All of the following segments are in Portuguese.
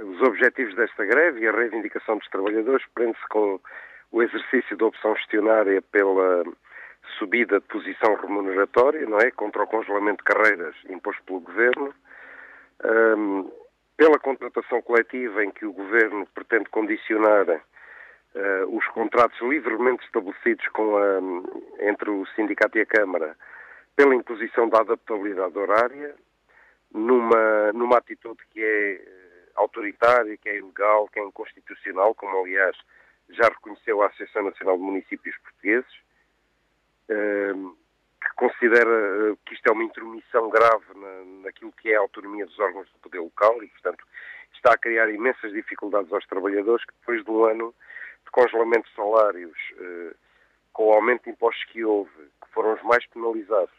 Os objetivos desta greve e a reivindicação dos trabalhadores prende-se com o exercício da opção gestionária pela subida de posição remuneratória, não é? Contra o congelamento de carreiras imposto pelo Governo, pela contratação coletiva em que o Governo pretende condicionar os contratos livremente estabelecidos entre o sindicato e a Câmara, pela imposição da adaptabilidade horária, numa atitude que é autoritária, que é ilegal, que é inconstitucional, como aliás já reconheceu a Associação Nacional de Municípios Portugueses, que considera que isto é uma intromissão grave naquilo que é a autonomia dos órgãos do poder local e, portanto, está a criar imensas dificuldades aos trabalhadores que depois de um ano de congelamento de salários, com o aumento de impostos que houve, que foram os mais penalizados,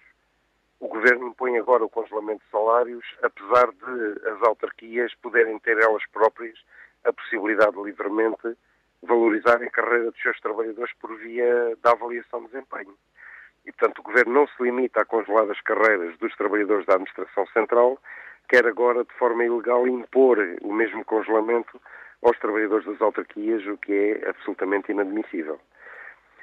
o Governo impõe agora o congelamento de salários, apesar de as autarquias poderem ter elas próprias a possibilidade de livremente valorizarem a carreira dos seus trabalhadores por via da avaliação de desempenho. E, portanto, o Governo não se limita a congelar as carreiras dos trabalhadores da Administração Central, quer agora, de forma ilegal, impor o mesmo congelamento aos trabalhadores das autarquias, o que é absolutamente inadmissível.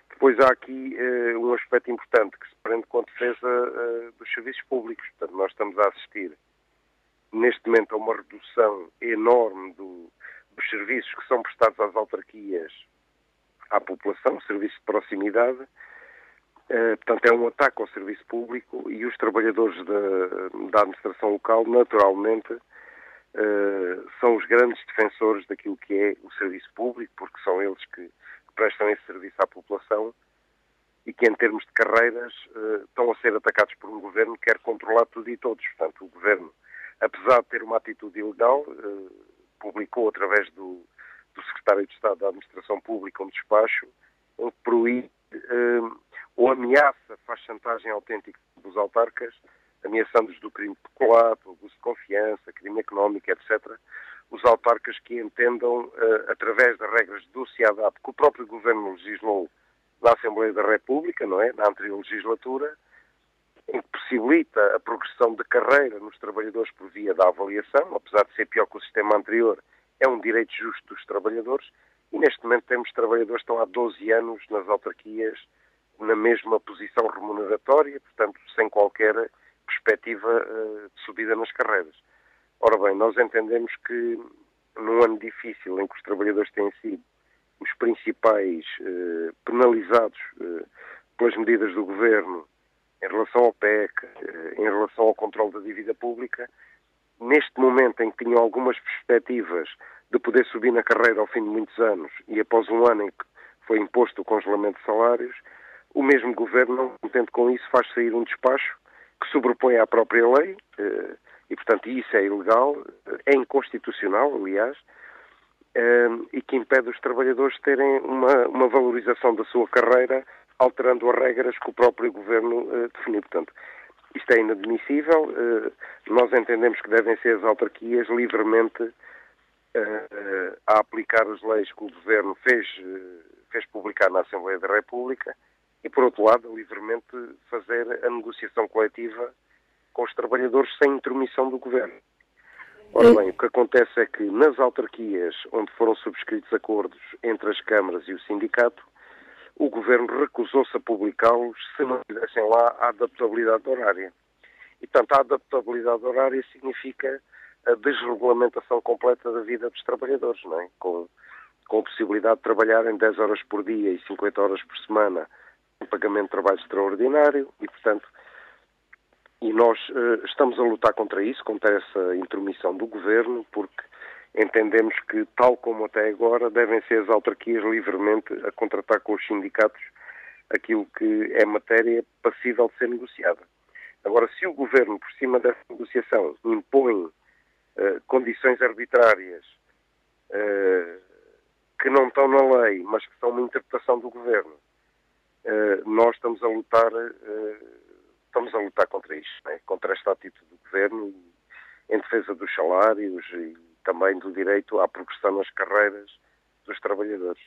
Depois há aqui um aspecto importante que se prende com a defesa dos serviços públicos. Portanto, nós estamos a assistir, neste momento, a uma redução enorme dos serviços que são prestados às autarquias à população, serviços de proximidade. Portanto, é um ataque ao serviço público e os trabalhadores da administração local, naturalmente, são os grandes defensores daquilo que é o serviço público, porque são eles que prestam esse serviço à população e que, em termos de carreiras, estão a ser atacados por um Governo que quer controlar tudo e todos. Portanto, o Governo, apesar de ter uma atitude ilegal, publicou, através do Secretário de Estado da Administração Pública, um despacho onde proíbe ou ameaça, faz chantagem autêntica dos autarcas, ameaçando-os do crime de peculato, abuso de confiança, crime económico, etc., os autarcas que entendam, através das regras do CIADAP, que o próprio Governo legislou na Assembleia da República, não é? Na anterior legislatura, em que possibilita a progressão de carreira nos trabalhadores por via da avaliação, apesar de ser pior que o sistema anterior, é um direito justo dos trabalhadores, e neste momento temos trabalhadores que estão há 12 anos nas autarquias na mesma posição remuneratória, portanto, sem qualquer perspectiva de subida nas carreiras. Ora bem, nós entendemos que num ano difícil em que os trabalhadores têm sido os principais penalizados pelas medidas do Governo em relação ao PEC, em relação ao controle da dívida pública, neste momento em que tinham algumas perspectivas de poder subir na carreira ao fim de muitos anos e após um ano em que foi imposto o congelamento de salários, o mesmo Governo, não contente com isso, faz sair um despacho que sobrepõe à própria lei e, portanto, isso é ilegal, é inconstitucional, aliás, e que impede os trabalhadores de terem uma valorização da sua carreira alterando as regras que o próprio Governo definiu. Portanto, isto é inadmissível. Nós entendemos que devem ser as autarquias livremente a aplicar as leis que o Governo fez publicar na Assembleia da República e, por outro lado, livremente fazer a negociação coletiva com os trabalhadores sem intromissão do Governo. Ora bem, o que acontece é que nas autarquias onde foram subscritos acordos entre as câmaras e o sindicato, o Governo recusou-se a publicá-los se não tivessem lá a adaptabilidade horária. E, portanto, a adaptabilidade horária significa a desregulamentação completa da vida dos trabalhadores, não é? Com a possibilidade de trabalharem 10 horas por dia e 50 horas por semana em pagamento de trabalho extraordinário e, portanto, nós estamos a lutar contra isso, contra essa intromissão do Governo, porque entendemos que, tal como até agora, devem ser as autarquias livremente a contratar com os sindicatos aquilo que é matéria passível de ser negociada. Agora, se o Governo, por cima dessa negociação, impõe condições arbitrárias que não estão na lei, mas que são uma interpretação do Governo, nós estamos a lutar contra isto, né? Contra esta atitude do Governo, em defesa dos salários e também do direito à progressão nas carreiras dos trabalhadores.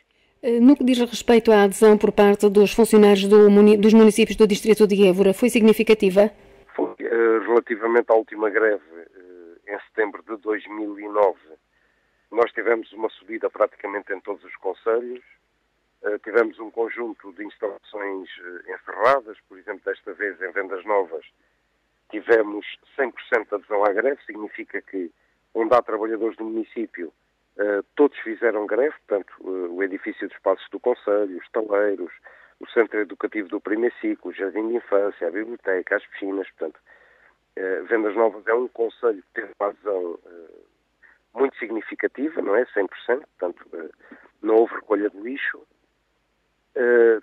No que diz respeito à adesão por parte dos funcionários dos municípios do distrito de Évora, foi significativa? Relativamente à última greve, em setembro de 2009, Nós tivemos uma subida praticamente em todos os concelhos, tivemos um conjunto de instalações encerradas, por exemplo, desta vez em Vendas Novas, tivemos 100% de adesão à greve, significa que onde há trabalhadores do município, todos fizeram greve, portanto, o edifício de espaços do concelho, os taleiros, o centro educativo do primeiro ciclo, o jardim de infância, a biblioteca, as piscinas, portanto, Vendas Novas é um concelho que teve uma adesão muito significativa, não é? 100%, portanto, não houve recolha de lixo,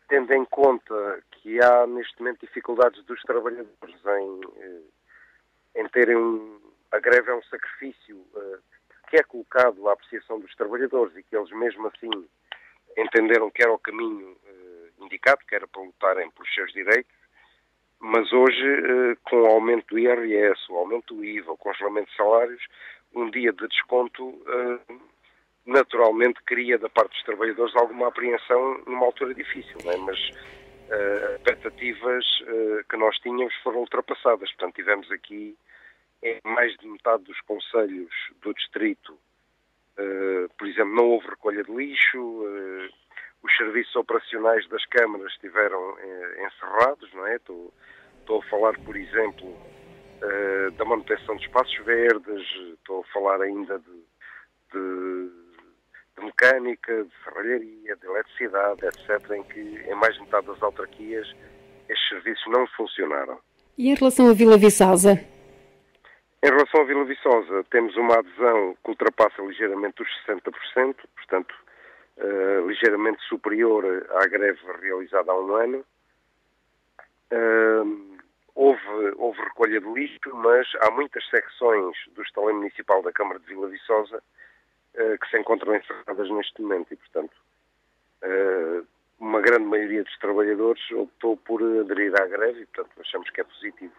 tendo em conta que há neste momento dificuldades dos trabalhadores em terem a greve é um sacrifício que é colocado à apreciação dos trabalhadores e que eles mesmo assim entenderam que era o caminho indicado, que era para lutarem pelos seus direitos, mas hoje, com o aumento do IRS, o aumento do IVA, o congelamento de salários, um dia de desconto naturalmente cria da parte dos trabalhadores alguma apreensão numa altura difícil, não é? Mas as expectativas que nós tínhamos foram ultrapassadas. Portanto, tivemos aqui em mais de metade dos concelhos do distrito, por exemplo, não houve recolha de lixo, os serviços operacionais das câmaras estiveram encerrados, não é? Estou a falar, por exemplo, da manutenção de espaços verdes, estou a falar ainda de mecânica, de serralharia, de eletricidade, etc., em que em mais de metade das autarquias estes serviços não funcionaram. E em relação à Vila Viçosa? Em relação à Vila Viçosa, temos uma adesão que ultrapassa ligeiramente os 60%, portanto, ligeiramente superior à greve realizada há um ano. Houve recolha de lixo, mas há muitas secções do estaleiro municipal da Câmara de Vila Viçosa que se encontram encerradas neste momento e, portanto, uma grande maioria dos trabalhadores optou por aderir à greve e, portanto, achamos que é positivo.